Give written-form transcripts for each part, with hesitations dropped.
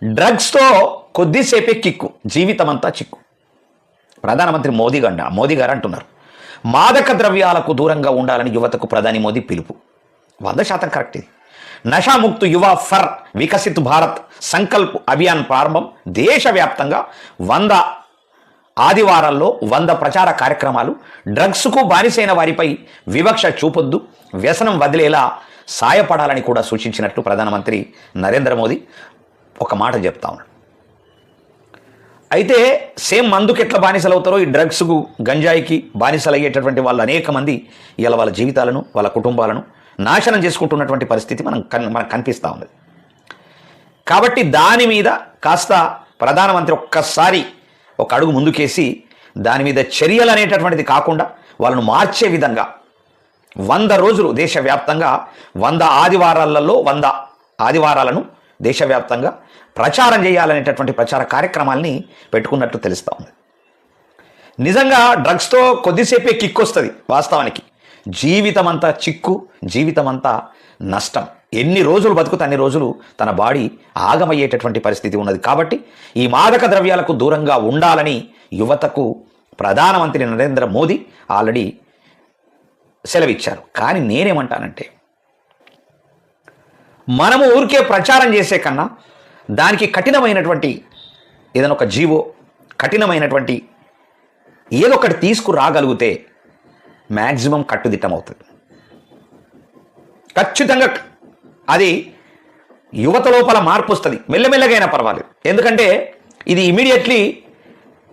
డ్రగ్స్తో కొద్దిసేపే kick, జీవితం అంతా చిక్కు. ప్రధానమంత్రి మోదీ గారు అంటున్నారు, మాదక ద్రవ్యాలకు దూరంగా ఉండాలని యువతకు ప్రధాని మోదీ పిలుపు. 100% కరెక్ట్. ఇది నషాముక్తు యువ ఫర్ వికసిత్ భారత్ సంకల్ప్ అభియాన్ ప్రారంభం. దేశవ్యాప్తంగా 100 ఆదివారాల్లో 100 ప్రచార కార్యక్రమాలు. డ్రగ్స్కు బానిసైన వారిపై వివక్ష చూపొద్దు, వ్యసనం వదిలేలా సాయపడాలని కూడా సూచించినట్లు ప్రధానమంత్రి నరేంద్ర మోదీ ఒక మాట చెప్తా ఉన్నాడు. అయితే సేమ్ మందుకు ఎట్లా బానిసలు అవుతారో ఈ డ్రగ్స్కు గంజాయికి బానిసలు అయ్యేటటువంటి వాళ్ళు అనేక మంది ఇలా వాళ్ళ జీవితాలను వాళ్ళ కుటుంబాలను నాశనం చేసుకుంటున్నటువంటి పరిస్థితి మనకు కనిపిస్తూ ఉంది. కాబట్టి దాని మీద కాస్త ప్రధానమంత్రి ఒక్కసారి ఒక అడుగు ముందుకేసి దాని మీద చర్యలు అనేటటువంటిది కాకుండా వాళ్ళను మార్చే విధంగా 100 రోజులు దేశవ్యాప్తంగా 100 ఆదివారాలలో 100 ఆదివారాలను దేశవ్యాప్తంగా ప్రచారం చేయాలనేటటువంటి ప్రచార కార్యక్రమాల్ని పెట్టుకున్నట్టు తెలుస్తూ ఉంది. నిజంగా డ్రగ్స్తో కొద్దిసేపే కిక్ వస్తుంది. వాస్తవానికి జీవితం అంతా చిక్కు, జీవితం అంతా నష్టం. ఎన్ని రోజులు బతుకుతే అన్ని రోజులు తన బాడీ ఆగమయ్యేటటువంటి పరిస్థితి ఉన్నది. కాబట్టి ఈ మాదక ద్రవ్యాలకు దూరంగా ఉండాలని యువతకు ప్రధానమంత్రి నరేంద్ర మోదీ ఆల్రెడీ సెలవిచ్చారు. కానీ నేనేమంటానంటే, మనము ఊరికే ప్రచారం చేసే కన్నా దానికి కఠినమైనటువంటి ఏదైనా ఒక జీవో, కఠినమైనటువంటి ఏదో ఒకటి తీసుకురాగలిగితే మ్యాక్సిమం కట్టుదిట్టం అవుతుంది. ఖచ్చితంగా అది యువత లోపల మార్పు వస్తుంది. మెల్లమెల్లగా అయినా పర్వాలేదు. ఎందుకంటే ఇది ఇమీడియట్లీ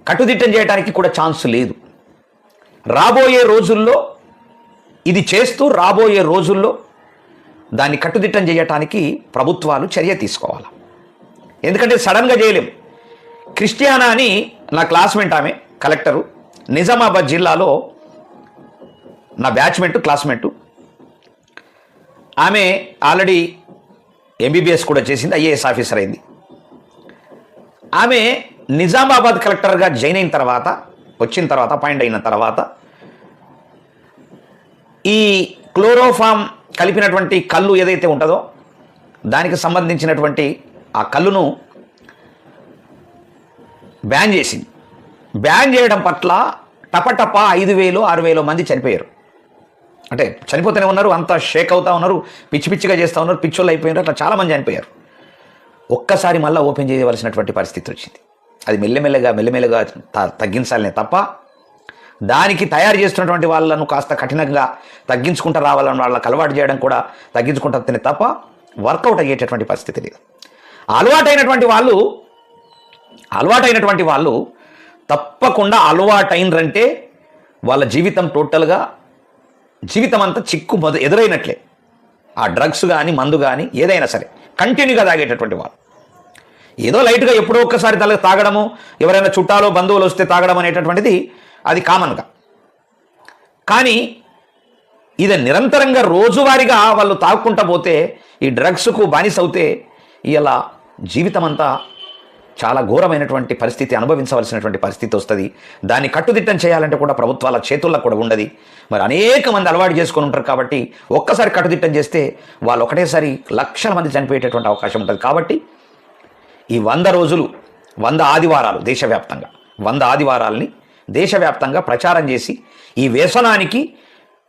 కట్టుదిట్టం చేయడానికి కూడా ఛాన్స్ లేదు. రాబోయే రోజుల్లో ఇది చేస్తూ రాబోయే రోజుల్లో దాన్ని కట్టుదిట్టం చేయటానికి ప్రభుత్వాలు చర్య తీసుకోవాలి. ఎందుకంటే సడన్గా చేయలేం. క్రిస్టియానా అని నా క్లాస్మేట్, ఆమె కలెక్టరు, నిజామాబాద్ జిల్లాలో నా క్లాస్మేటు. ఆమె ఆల్రెడీ ఎంబీబీఎస్ కూడా చేసింది, ఐఏఎస్ ఆఫీసర్ అయింది. ఆమె నిజామాబాద్ కలెక్టర్గా జాయిన్ అయిన తర్వాత, అపాయింట్ అయిన తర్వాత ఈ క్లోరోఫామ్ కలిపినటువంటి కళ్ళు ఏదైతే ఉంటుందో దానికి సంబంధించినటువంటి ఆ కళ్ళును బ్యాన్ చేసింది. బ్యాన్ చేయడం పట్ల టపటప 5,000 6,000 మంది చనిపోయారు. అంటే చనిపోతూనే ఉన్నారు, అంతా షేక్ అవుతూ ఉన్నారు, పిచ్చిగా చేస్తూ ఉన్నారు, పిచ్చోళ్ళు అయిపోయినారు. అట్లా చాలామంది చనిపోయారు. ఒక్కసారి మళ్ళీ ఓపెన్ చేయవలసినటువంటి పరిస్థితి వచ్చింది. అది మెల్లమెల్లగా తగ్గించాలనే తప్ప దానికి తయారు చేస్తున్నటువంటి వాళ్ళను కాస్త కఠినంగా తగ్గించుకుంటూ రావాలని వాళ్ళకి అలవాటు చేయడం కూడా తగ్గించుకుంటే తప్ప వర్కౌట్ అయ్యేటటువంటి పరిస్థితి లేదు. అలవాటైనటువంటి వాళ్ళు తప్పకుండా అలవాటైనరంటే వాళ్ళ జీవితం టోటల్గా జీవితం అంతా చిక్కు ఎదురైనట్లే. ఆ డ్రగ్స్ కానీ మందు కానీ ఏదైనా సరే కంటిన్యూగా తాగేటటువంటి వాళ్ళు, ఏదో లైట్గా ఎప్పుడో ఒక్కసారి తాగడము, ఎవరైనా చుట్టాలో బంధువులు వస్తే తాగడం అనేటటువంటిది అది కామన్గా. కానీ ఇది నిరంతరంగా రోజువారీగా వాళ్ళు తాగుకుంటా పోతే, ఈ డ్రగ్స్కు బానిస అవుతే ఇలా జీవితం అంతా చాలా ఘోరమైనటువంటి పరిస్థితి అనుభవించవలసినటువంటి పరిస్థితి వస్తుంది. దాన్ని కట్టుదిట్టం చేయాలంటే కూడా ప్రభుత్వాల చేతుల్లో కూడా ఉండదు. మరి అనేక మంది అలవాటు చేసుకొని ఉంటారు. కాబట్టి ఒక్కసారి కట్టుదిట్టం చేస్తే వాళ్ళు ఒకటేసారి లక్షల మంది చనిపోయేటటువంటి అవకాశం ఉంటుంది. కాబట్టి ఈ 100 రోజులు 100 ఆదివారాలు దేశవ్యాప్తంగా 100 ఆదివారాలని దేశవ్యాప్తంగా ప్రచారం చేసి ఈ వ్యసనానికి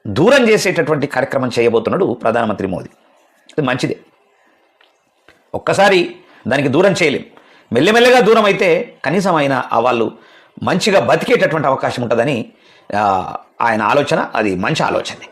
దూరం చేసేటటువంటి కార్యక్రమం చేయబోతున్నాడు ప్రధానమంత్రి మోదీ. ఇది మంచిదే. ఒక్కసారి దానికి దూరం చేయలేం. మెల్లమెల్లగా దూరం అయితే కనీసం ఆయన వాళ్ళు మంచిగా బతికేటటువంటి అవకాశం ఉంటుందని ఆయన ఆలోచన. అది మంచి ఆలోచనే.